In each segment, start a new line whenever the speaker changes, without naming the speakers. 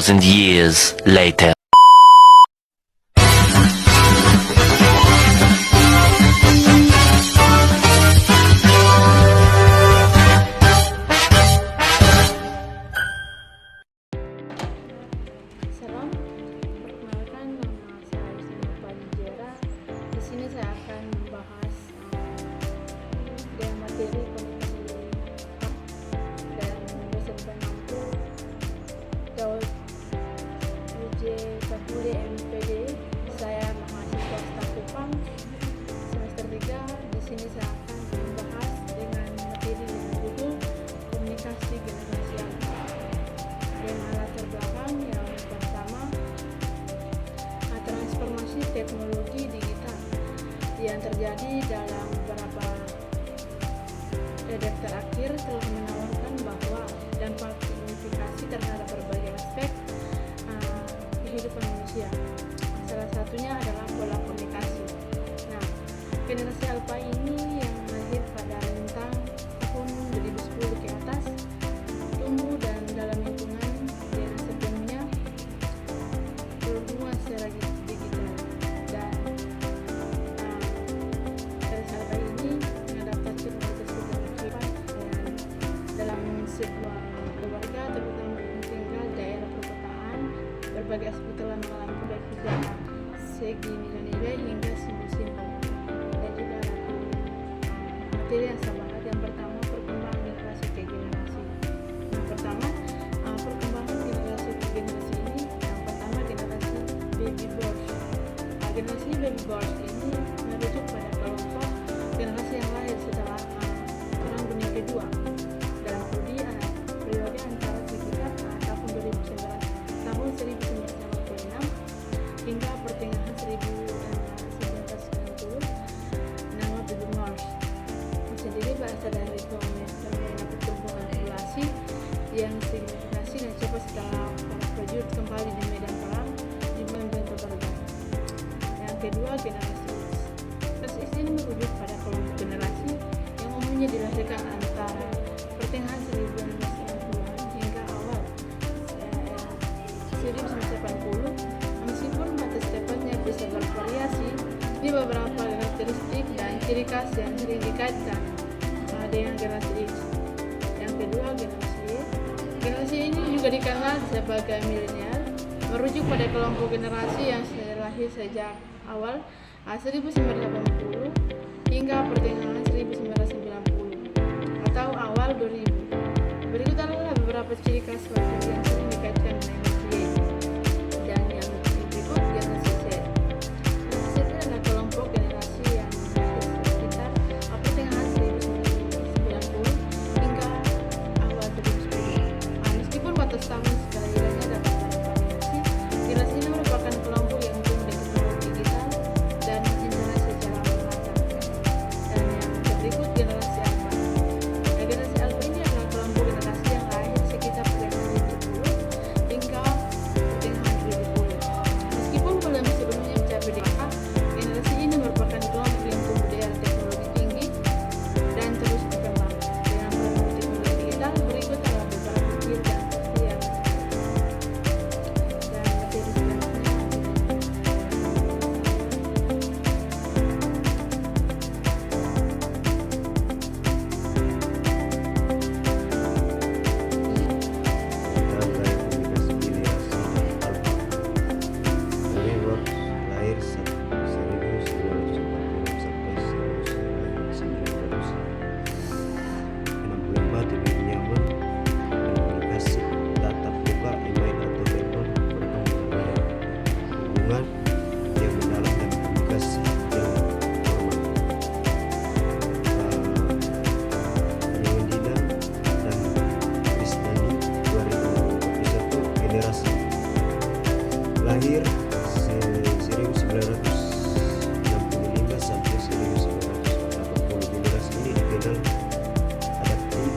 2,000 years later.
Salam, perkenalkan nama saya Sinopal Jera. Di sini saya akan membahas dengan materi komunikasi dan dosen pengampu Daud UJ Bakuri MPD. Saya mahasiswa staf Kupang semester 3. Di sini saya akan membahas dengan materi dengan judul komunikasi generasi alfa. Dengan latar belakang yang pertama, transformasi teknologi digital yang terjadi dalam beberapa dekade terakhir telah menawarkan bahwa dampak signifikasi terhadap berbagai aspek kehidupan manusia. Salah satunya adalah pola komunikasi. Nah, generasi alfa ini yang lahir pada rentang tahun 2010 ke atas tumbuh dan dalam lingkungan yang sebelumnya berhubungan secara digital, dan generasi alfa ini mengadaptasi kualitas kehidupan dalam sebuah keluarga, terutama yang tinggal daerah perkotaan. Berbagai aspek telah mengalami baik dari segi nilai-nilai hingga simbol-simbol, dan juga ada materi yang sama. Yang pertama, perkembangan generasi ke generasi. Yang pertama, perkembangan generasi ke generasi ini. Yang pertama, generasi baby boomers. Generasi baby boomers ini merujuk pada kelompok generasi yang lahir setelah Perang Dunia Kedua dalam periode antara sekitar tahun 1946 hingga pertengahan 1990. Nama baby boomers sendiri berasal dari fenomena pertumbuhan populasi yang signifikasi dan cepat setelah para prajurit kembali di medan perang di medan peperangan. Yang kedua, generasi X. Generasi X ini merujuk pada kelompok generasi yang umumnya dilahirkan antara pertengahan 1990-an hingga awal 1980. Meskipun batas tepatnya bisa bervariasi, ini beberapa karakteristik dan ciri khas yang sering dikaitkan dengan generasi X. Yang kedua, generasi Y. Generasi ini juga dikenal sebagai milenial, merujuk pada kelompok generasi yang lahir sejak awal 1980 hingga pertengahan 1990 atau awal 2000. Berikut adalah beberapa ciri khas wajib yang sering dikaitkan dengan generasi Y. Dan yang berikut, generasi Z. Generasi Z adalah kelompok generasi yang lahir sekitar pertengahan 1990 hingga awal 2010. Meskipun batas tahun kelahirannya dapat bervariasi, generasi ini merupakan kelompok yang tumbuh dengan teknologi digital dan internet secara merata. Dan yang berikut, generasi alfa. Generasi alfa ini adalah kelompok generasi yang lahir sekitar pertengahan 2010 hingga pertengahan 2010. Meskipun belum sebelumnya mencapai dewasa, generasi ini merupakan kelompok yang tumbuh dengan teknologi tinggi dan terus berkembang. Dengan pengembangan teknologi digital, berikut adalah beberapa ciri dan materi selanjutnya.
Rangkaian komunikasi generasi alfa. Baby boomers lahir 1940 sampai 1994. Lebih nyaman komunikasi tatap muka, email atau telepon, bertemu dengan hubungan yang mendalam dan komunikasi yang formal. Dina dan Krisnani 2021. Generasi lahir 1965 sampai 1980. Generasi ini dikenal adaptif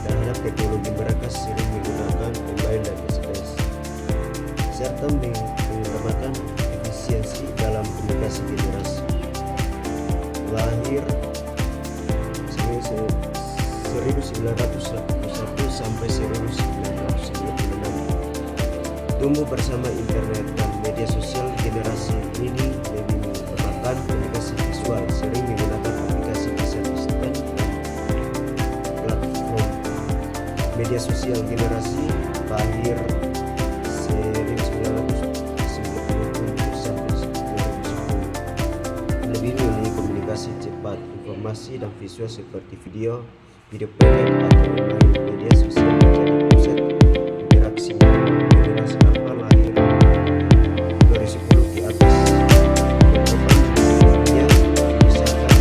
terhadap teknologi. Mereka sering menggunakan email dan SMS serta mengutamakan efisiensi dalam komunikasi generasi. Lahir 1991 sampai 1996. Tumbuh bersama internet dan media sosial, generasi ini lebih mengutamakan komunikasi visual, sering menggunakan aplikasi pesan instan dan platform media sosial. Generasi lahir 1997 sampai 2010 lebih memilih komunikasi cepat, informasi dan visual seperti video pendek atau bermain media sosial menjadi pusat interaksi. Generasi alfa lahir 2010 ke atas berkembang dunia misalkan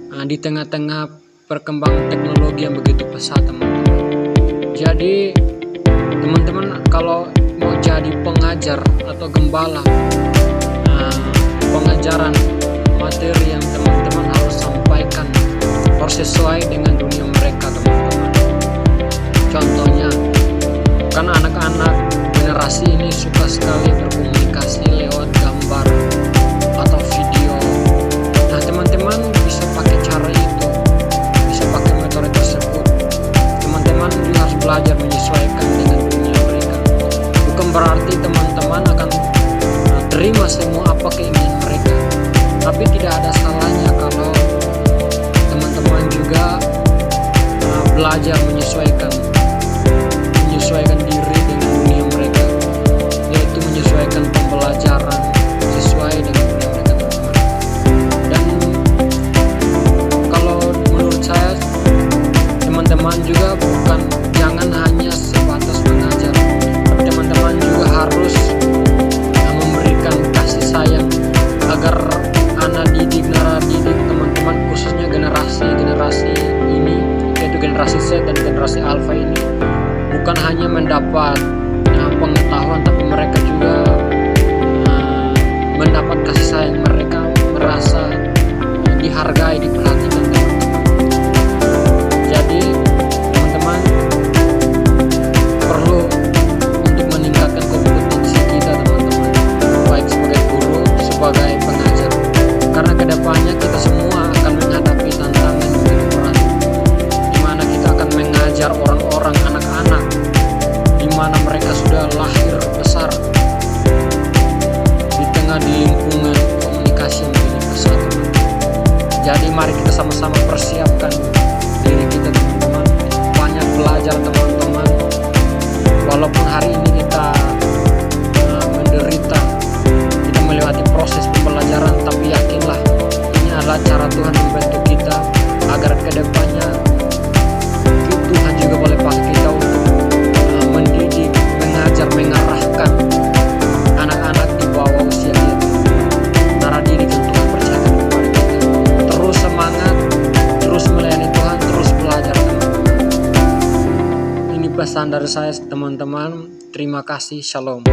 di tengah-tengah perkembangan teknologi yang begitu pesat, teman-teman. Jadi teman-teman kalau mau jadi pengajar atau gembala, pengajaran materi yang teman-teman harus sampaikan harus sesuai dengan dunia mereka, teman-teman. Contohnya kan anak-anak generasi ini suka sekali berkomunikasi lewat gambar atau video. Nah, teman-teman bisa pakai cara itu, bisa pakai metode tersebut. Teman-teman juga harus belajar menyesuaikan dengan dunia mereka. Bukan berarti teman-teman akan terima semua apa keinginan mereka, tapi tidak ada salahnya kalau teman-teman juga belajar menyesuaikan diri dengan dunia mereka, yaitu menyesuaikan pembelajaran sesuai dengan dunia mereka, teman-teman. Dan kalau menurut saya, teman-teman juga jangan hanya sebatas mengajar, teman-teman juga harus memberikan kasih sayang agar anak didik, teman-teman, khususnya generasi ini, yaitu generasi Z dan generasi Alpha ini, bukan hanya mendapat pengetahuan, tapi mereka juga mendapat kasih sayang. Mereka merasa dihargai, diperhatikan, teman-teman. Jadi teman-teman perlu untuk meningkatkan kompetensi kita, teman-teman, baik sebagai guru, sebagai pengajar, karena kedepannya kita semua akan menghadapi tantangan yang begitu berat, di mana kita akan mengajar orang-orang, anak-anak, di mana mereka sudah lahir besar di lingkungan komunikasi yang begitu besar, teman-teman. Jadi mari kita sama-sama persiapkan diri kita, teman-teman, banyak belajar, teman-teman. Walaupun hari ini kita menderita, kita melewati proses pembelajaran, tapi yakinlah ini adalah cara Tuhan membentuk kita agar kedepannya Tuhan juga boleh pakai kita untuk mendidik, mengajar, mengarahkan anak-anak di bawah usia kita. Nara diri yang Tuhan percayakan kepada kita. Terus semangat, terus melayani Tuhan, terus belajar, teman-teman. Ini pesan dari saya, teman-teman. Terima kasih, shalom.